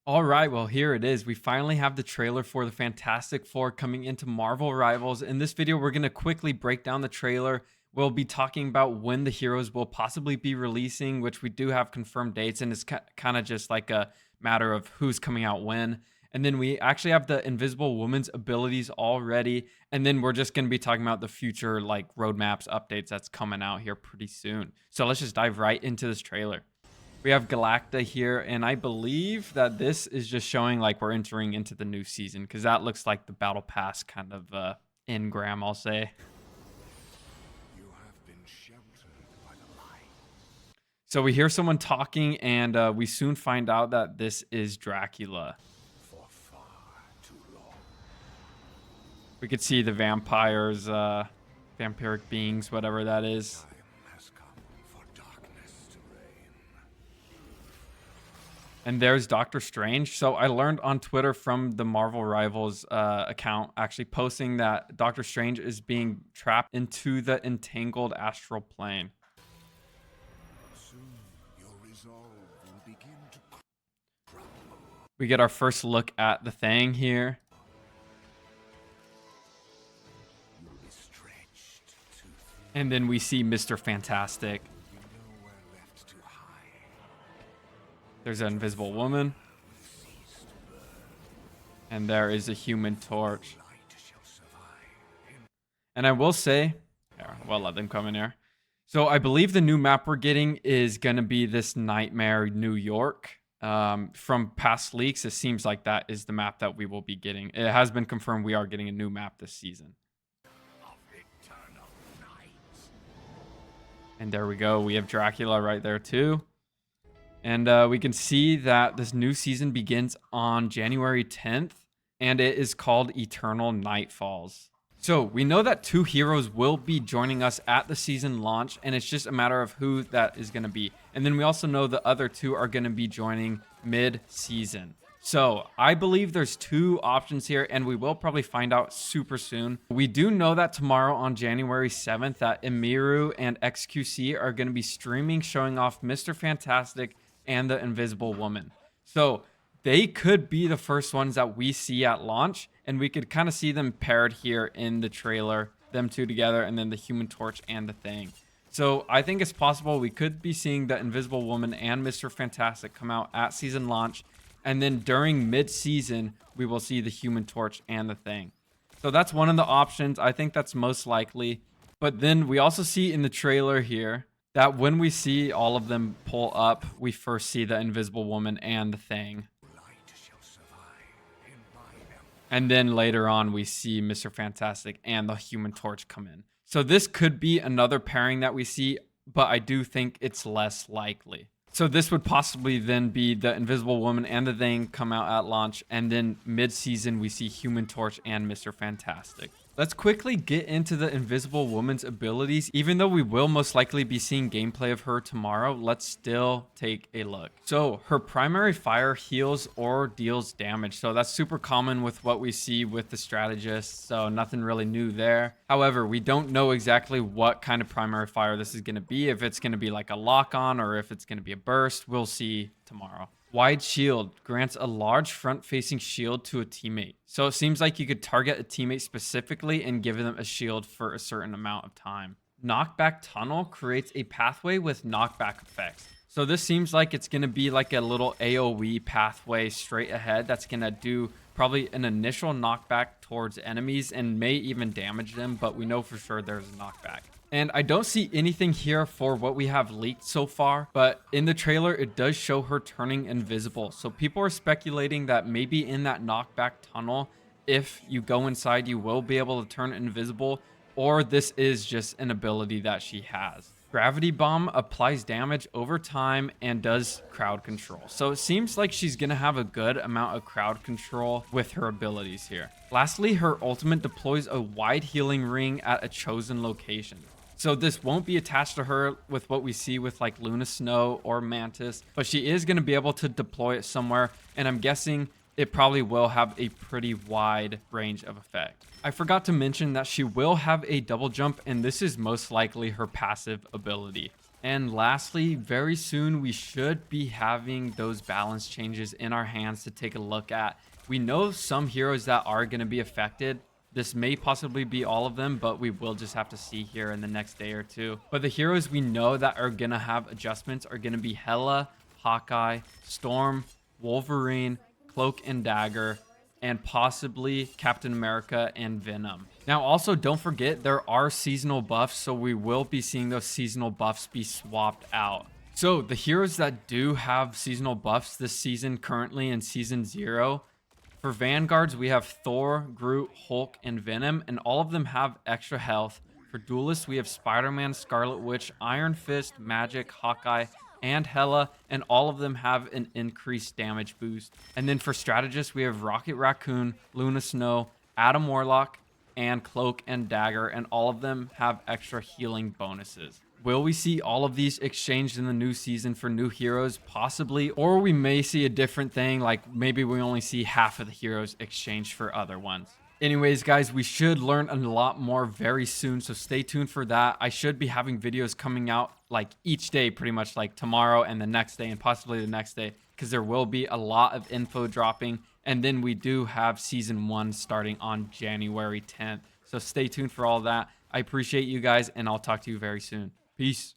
All right, well, here it is. We finally have the trailer for the Fantastic Four coming into Marvel Rivals. In this video, we're going to quickly break down the trailer. We'll be talking about when the heroes will possibly be releasing, which we do have confirmed dates, and it's kind of just like a matter of who's coming out when. And then we actually have the Invisible Woman's abilities already. And then we're just going to be talking about the future like roadmaps, updates that's coming out here pretty soon. So let's just dive right into this trailer. We have Galacta here, and I believe that this is just showing like we're entering into the new season because that looks like the Battle Pass kind of engram, I'll say. You have been sheltered by the light. So we hear someone talking, and we soon find out that this is Dracula. For far too long. We could see the vampires, vampiric beings, whatever that is. Time has come for darkness to reign. And there's Doctor Strange. So I learned on Twitter from the Marvel Rivals account actually posting that Doctor Strange is being trapped into the entangled astral plane. Soon your resolve will begin to crumble. We get our first look at the Thing here. You'll be stretched too thin. And then we see Mr. Fantastic. You nowhere left to hide. There's an Invisible Woman. Cease to burn. And there is a Human Torch. Light shall survive. And I will say, well, let them come in here. So I believe the new map we're getting is going to be this Nightmare New York. From past leaks, it seems like that is the map that we will be getting. It has been confirmed we are getting a new map this season. Of eternal night. And there we go. We have Dracula right there too. And we can see that this new season begins on January 10th. And it is called Eternal Nightfalls. So we know that two heroes will be joining us at the season launch, and it's just a matter of who that is going to be. And then we also know the other two are going to be joining mid-season. So I believe there's two options here, and we will probably find out super soon. We do know that tomorrow on January 7th that Emiru and XQC are going to be streaming, showing off Mr. Fantastic and the Invisible Woman. So they could be the first ones that we see at launch, and we could kind of see them paired here in the trailer, them two together, and then the Human Torch and the Thing. So I think it's possible we could be seeing the Invisible Woman and Mr. Fantastic come out at season launch, and then during mid-season, we will see the Human Torch and the Thing. So that's one of the options. I think that's most likely. But then we also see in the trailer here that when we see all of them pull up, we first see the Invisible Woman and the Thing. Light shall survive in my empire. And then later on, we see Mr. Fantastic and the Human Torch come in. So this could be another pairing that we see, but I do think it's less likely. So this would possibly then be the Invisible Woman and the Thing come out at launch, and then mid-season we see Human Torch and Mr. Fantastic. Let's quickly get into the Invisible Woman's abilities. Even though we will most likely be seeing gameplay of her tomorrow, let's still take a look. So her primary fire heals or deals damage. So that's super common with what we see with the strategists. So nothing really new there. However, we don't know exactly what kind of primary fire this is going to be. If it's going to be like a lock-on or if it's going to be a burst, we'll see tomorrow. Wide Shield grants a large front-facing shield to a teammate. So it seems like you could target a teammate specifically and give them a shield for a certain amount of time. Knockback Tunnel creates a pathway with knockback effects. So this seems like it's going to be like a little AoE pathway straight ahead that's going to do probably an initial knockback towards enemies and may even damage them, but we know for sure there's a knockback. And I don't see anything here for what we have leaked so far, but in the trailer, it does show her turning invisible. So people are speculating that maybe in that knockback tunnel, if you go inside, you will be able to turn invisible, or this is just an ability that she has. Gravity Bomb applies damage over time and does crowd control. So it seems like she's going to have a good amount of crowd control with her abilities here. Lastly, her ultimate deploys a wide healing ring at a chosen location. So this won't be attached to her with what we see with like Luna Snow or Mantis, but she is going to be able to deploy it somewhere, and I'm guessing it probably will have a pretty wide range of effect. I forgot to mention that she will have a double jump, and this is most likely her passive ability. And lastly, very soon we should be having those balance changes in our hands to take a look at. We know some heroes that are going to be affected. This may possibly be all of them, but we will just have to see here in the next day or two. But the heroes we know that are going to have adjustments are going to be Hela, Hawkeye, Storm, Wolverine, Cloak and Dagger, and possibly Captain America and Venom. Now, also don't forget there are seasonal buffs, so we will be seeing those seasonal buffs be swapped out. So the heroes that do have seasonal buffs this season currently in Season 0, for Vanguards, we have Thor, Groot, Hulk, and Venom, and all of them have extra health. For Duelists, we have Spider-Man, Scarlet Witch, Iron Fist, Magic, Hawkeye, and Hela, and all of them have an increased damage boost. And then for Strategists, we have Rocket Raccoon, Luna Snow, Adam Warlock, and Cloak and Dagger, and all of them have extra healing bonuses. Will we see all of these exchanged in the new season for new heroes? Possibly. Or we may see a different thing, like maybe we only see half of the heroes exchanged for other ones. Anyways, guys, we should learn a lot more very soon, so stay tuned for that. I should be having videos coming out like each day, pretty much like tomorrow and the next day and possibly the next day, because there will be a lot of info dropping. And then we do have Season 1 starting on January 10th. So stay tuned for all that. I appreciate you guys, and I'll talk to you very soon. Peace.